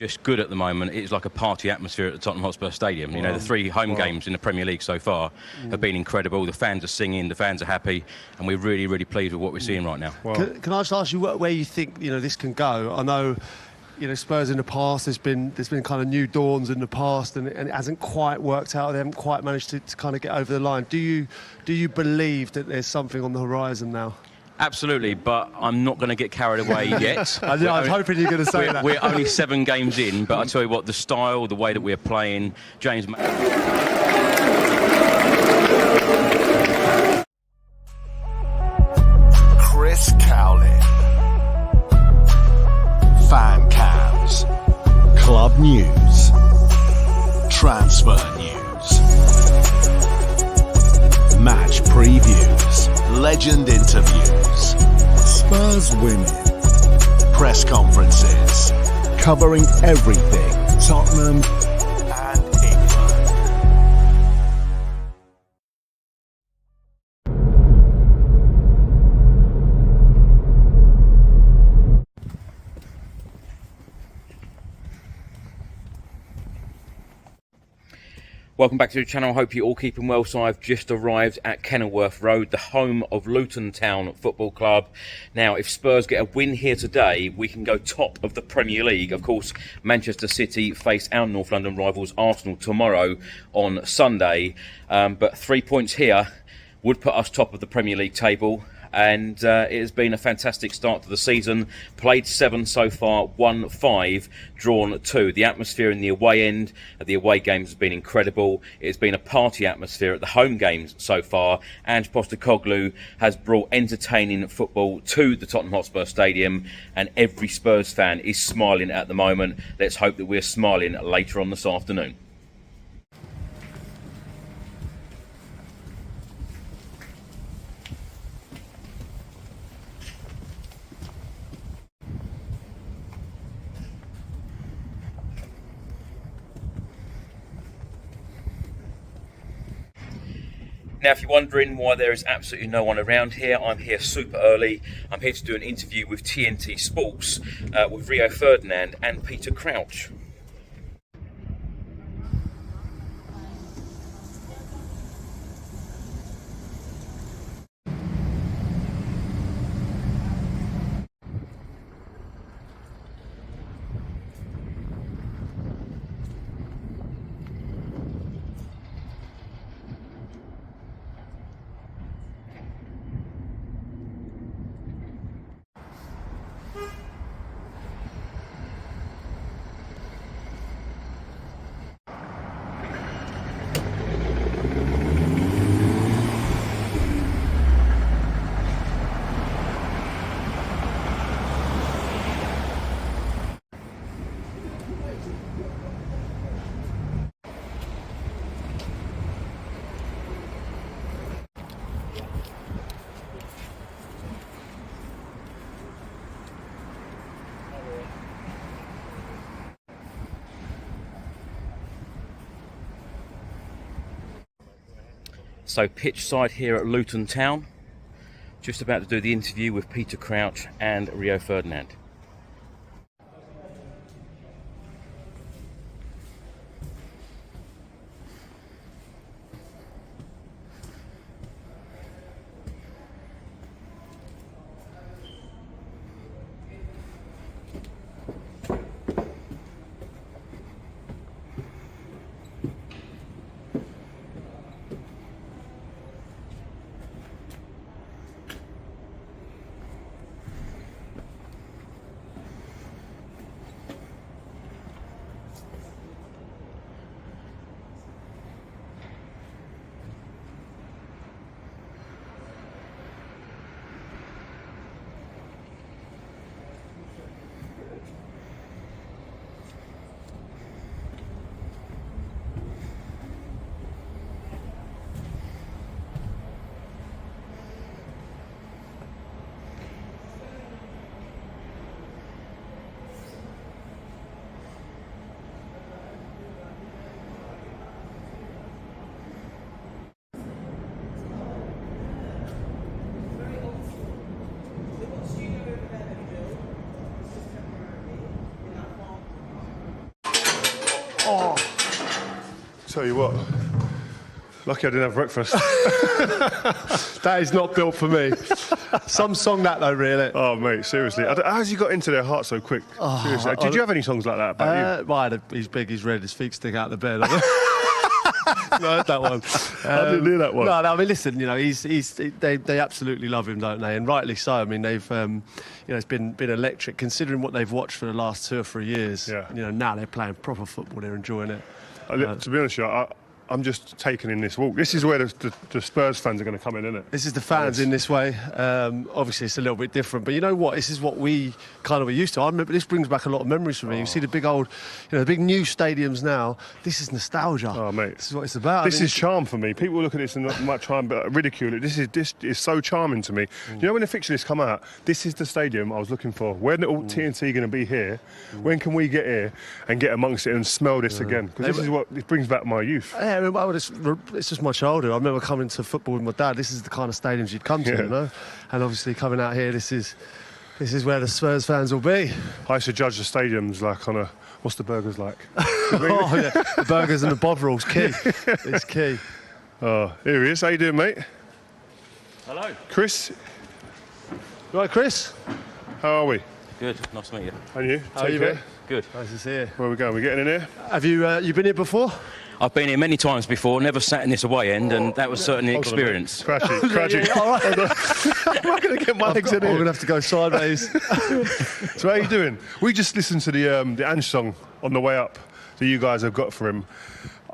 Just good at the moment. It's like a party atmosphere at the Tottenham Hotspur Stadium. You know, the 3 home games in the Premier League so far have been incredible. The fans are singing, the fans are happy, and we're really, really pleased with what we're seeing right now. Can I just ask you where you think this can go? I know, Spurs in the past, there's been kind of new dawns in the past, and it hasn't quite worked out. They haven't quite managed to kind of get over the line. Do you believe that there's something on the horizon now? Absolutely, but I'm not going to get carried away yet. I was hoping you were going to say that. We're only 7 games in, but I tell you what, the style, the way that we're playing, James. Chris Cowlin. Fan cams. Club news. Transfer news. Match previews. Legend interviews. Spurs women. Press conferences. Covering everything Tottenham and England. Welcome back to the channel. I hope you're all keeping well. So I've just arrived at Kenilworth Road, the home of Luton Town Football Club. Now, if Spurs get a win here today, we can go top of the Premier League. Of course, Manchester City face our North London rivals Arsenal tomorrow on Sunday. But 3 points here would put us top of the Premier League table. And it has been a fantastic start to the season. Played 7 so far, won 5, drawn 2. The atmosphere in the away end of the away games has been incredible. It's been a party atmosphere at the home games so far. And Postecoglou has brought entertaining football to the Tottenham Hotspur Stadium. And every Spurs fan is smiling at the moment. Let's hope that we're smiling later on this afternoon. Now, if you're wondering why there is absolutely no one around here, I'm here super early. I'm here to do an interview with TNT Sports with Rio Ferdinand and Peter Crouch. So pitch side here at Luton Town, just about to do the interview with Peter Crouch and Rio Ferdinand. Oh. Tell you what, lucky I didn't have breakfast. That is not built for me. Some song that though, really. Oh, mate, seriously. How's you got into their heart so quick? Seriously. Did you have any songs like that about you? Well, he's big, he's red, his feet stick out the bed. No, I heard that one. I didn't hear that one. No, I mean, listen, you know, they absolutely love him, don't they? And rightly so. I mean, they've, you know, it's been electric considering what they've watched for the last 2 or 3 years. Yeah. You know, now they're playing proper football, they're enjoying it. To be honest with you, I'm just taking in this walk. This is where the Spurs fans are going to come in, isn't it? This is the fans in this way. Obviously, it's a little bit different, but you know what? This is what we kind of were used to. I remember this brings back a lot of memories for me. You see the big old, you know, the big new stadiums now. This is nostalgia. Oh, mate, this is what it's about. This is charm for me. People look at this and might try and ridicule it. This is so charming to me. You know, when the fixture lists come out, this is the stadium I was looking for. When all TNT going to be here? When can we get here and get amongst it and smell this again? Because this is what it brings back my youth. Yeah, well, it's just my childhood. I remember coming to football with my dad. This is the kind of stadiums you'd come to, you know. And obviously coming out here, this is where the Spurs fans will be. I used to judge the stadiums like on a, what's the burgers like? Oh yeah, the burgers and the bovrils, key. It's key. Oh, here he is. How you doing, mate? Hello. Chris. Right, Chris. How are we? Good. Nice to meet you. And you? How are you, mate? Good. Nice to see you. Where are we going? We getting in here? Have you been here before? I've been here many times before, never sat in this away end, and that was certainly an experience. Crashy. All right. I'm not going to get my legs in I'm here. going to have to go sideways. So how you doing? We just listened to the Ange song on the way up that you guys have got for him,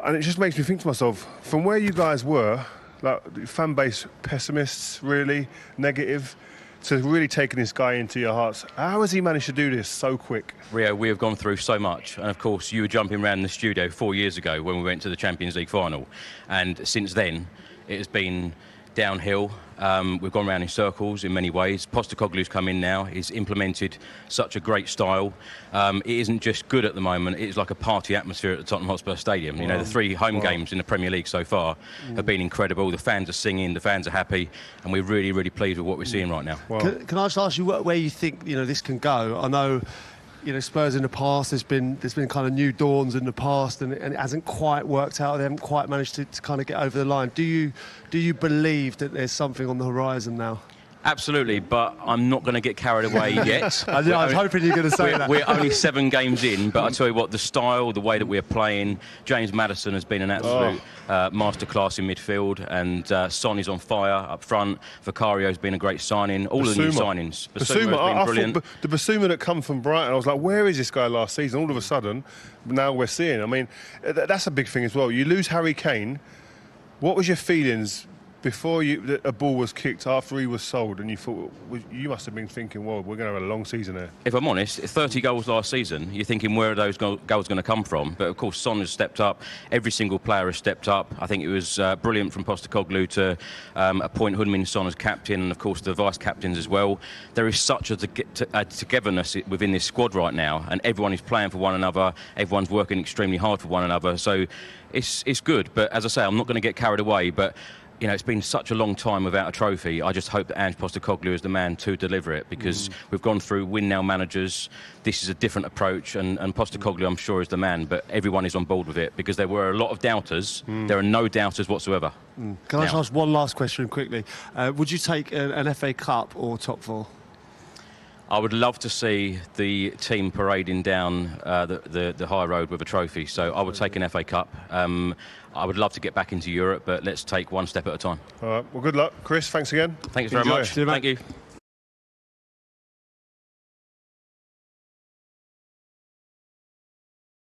and it just makes me think to myself, from where you guys were, like fan base pessimists, really negative, to really taking this guy into your hearts. How has he managed to do this so quick? Rio, we have gone through so much, and of course you were jumping around the studio 4 years ago when we went to the Champions League final, and since then it has been downhill. We've gone around in circles in many ways. Postecoglou's come in now. He's implemented such a great style. It isn't just good at the moment. It's like a party atmosphere at the Tottenham Hotspur Stadium. You know, the 3 home games in the Premier League so far have been incredible. The fans are singing, the fans are happy, and we're really, really pleased with what we're seeing right now. Can I just ask you where you think, you know, this can go? I know, you know, Spurs in the past, there's been kind of new dawns in the past, and it hasn't quite worked out. They haven't quite managed to kind of get over the line. Do you believe that there's something on the horizon now? Absolutely, but I'm not going to get carried away yet. I was hoping you were going to say that. We're only 7 games in, but I tell you what, the style, the way that we're playing, James Maddison has been an absolute masterclass in midfield, and Son is on fire up front. Vicario's been a great signing. All of the new signings. Basuma has been brilliant. The Basuma that come from Brighton, I was like, where is this guy last season? All of a sudden, now we're seeing. I mean, that's a big thing as well. You lose Harry Kane. What was your feelings before a ball was kicked, after he was sold, and you thought, you must have been thinking, well, we're going to have a long season here? If I'm honest, 30 goals last season, you're thinking, where are those goals going to come from? But of course, Son has stepped up. Every single player has stepped up. I think it was brilliant from Postecoglou to appoint Heung-min Son as captain, and of course the vice captains as well. There is such a togetherness within this squad right now, and everyone is playing for one another. Everyone's working extremely hard for one another. So it's good. But as I say, I'm not going to get carried away. But you know, it's been such a long time without a trophy. I just hope that Ange Postecoglou is the man to deliver it, because we've gone through win-now managers. This is a different approach, and Postecoglou, I'm sure, is the man, but everyone is on board with it, because there were a lot of doubters. There are no doubters whatsoever. Can I just ask one last question quickly? Would you take an FA Cup or top 4? I would love to see the team parading down the high road with a trophy, so I would take an FA Cup. I would love to get back into Europe, but let's take one step at a time. All right, well, good luck. Chris, thanks again. Thanks very much. Thank you.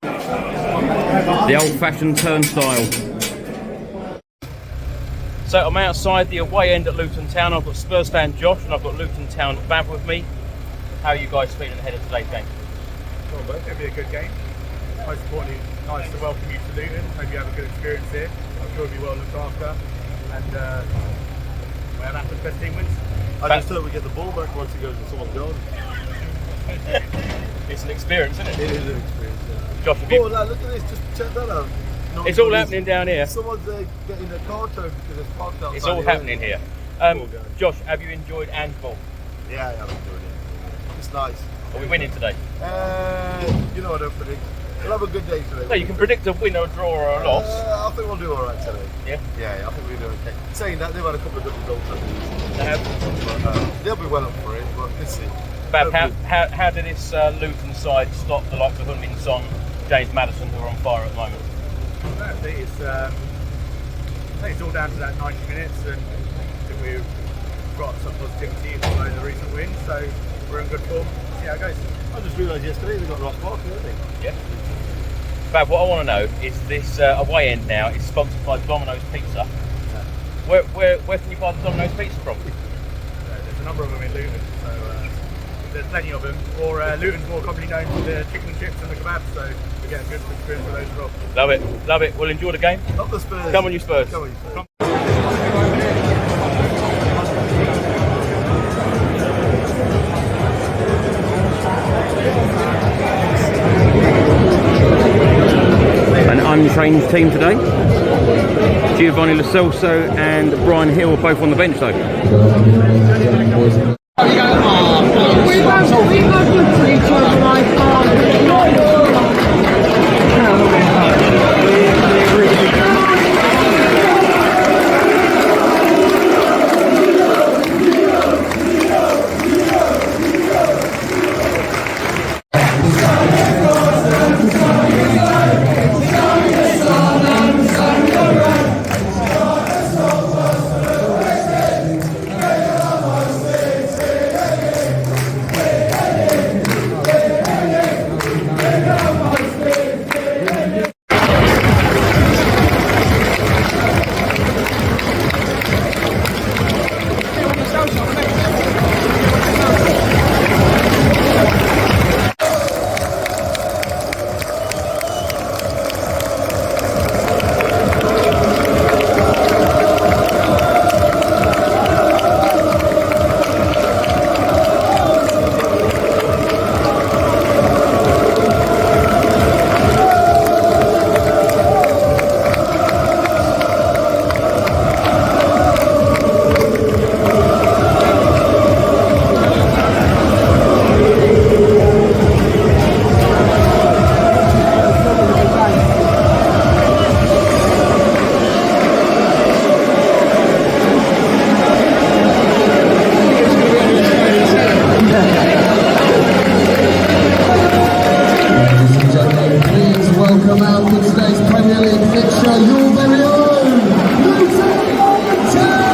The old-fashioned turnstile. So I'm outside the away end at Luton Town. I've got Spurs fan Josh and I've got Luton Town Bav with me. How are you guys feeling ahead of today's game? Well, it'll be a good game. Most importantly, nice to welcome you to Luton. Hope you have a good experience here. I'm sure you'll be well looked after. And whatever happens, best team wins. I just hope we get the ball back once it goes in someone's goal. It's an experience, isn't it? It is an experience, yeah. Josh, have you... look at this, just check that out. It's all happening down here. Someone's getting their car towed because it's parked outside. It's all happening here. Josh, have you enjoyed Ange's ball? Yeah, I've enjoyed it. It's nice. Are we winning today? You know, I don't predict. We'll have a good day today. So you can predict a win or a draw or a loss. I think we'll do all right today. Yeah? Yeah, I think we'll do okay. Saying that, they've had a couple of good results. They have. But, they'll be well up for it, but let's see. Bab, how did this Luton side stop the likes of Min Song, James Maddison, who are on fire at the moment? I think it's all down to that 90 minutes, and I think we've got some positivity following the recent win, so we're in good form. See how it goes. I just realised yesterday they got Ross Parker, didn't they? Yeah. Bab, what I want to know is this away end now is sponsored by Domino's Pizza. Where can you buy the Domino's Pizza from? There's a number of them in Luton, so there's plenty of them. Or Luton's more commonly known for the chicken and chips and the kebabs, so we get a good experience with those as well. Love it, love it. Well, enjoy the game. Not the Spurs. Come on, you Spurs. Come on, you Spurs. An unchanged team today. Giovanni Lo Celso and Brian Hill are both on the bench though. Welcome out to today's Premier League fixture, your very own Luton Town.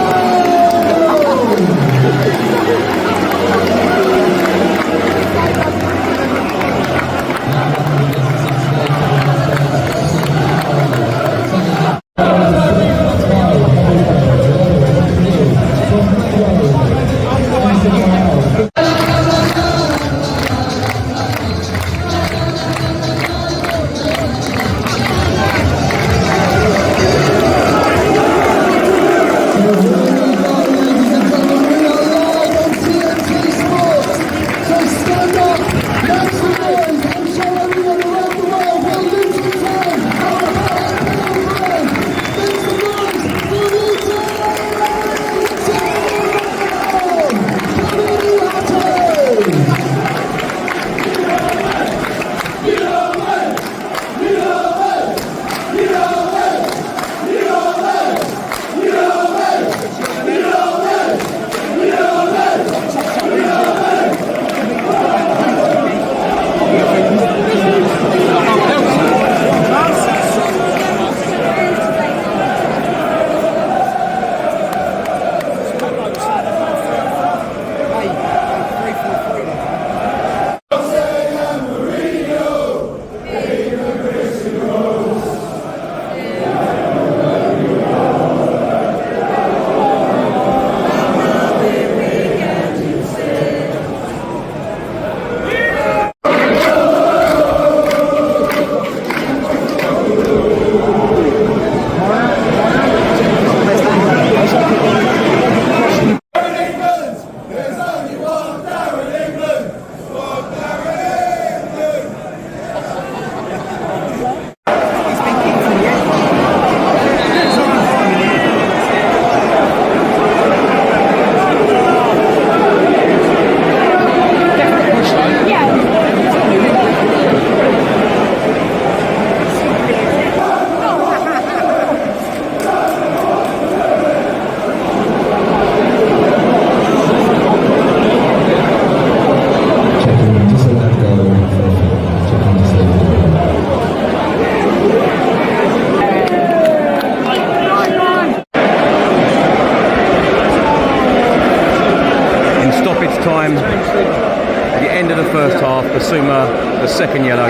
Basuma, the second yellow.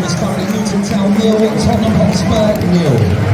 It's currently Luton Town 0, Tottenham Hotspur 0.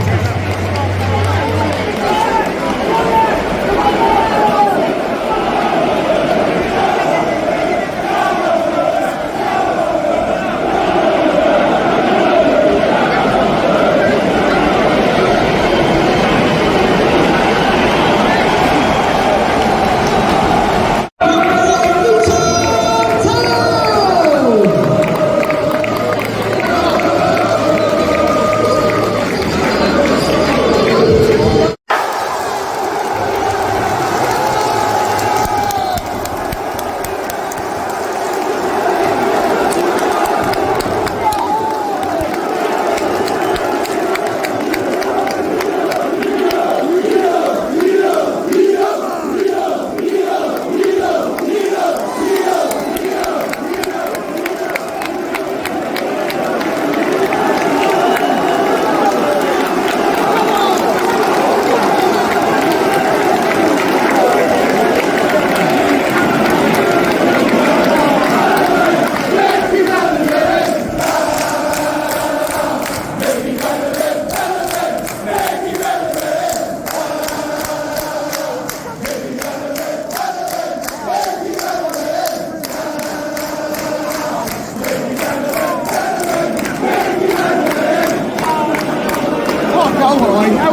Cowlin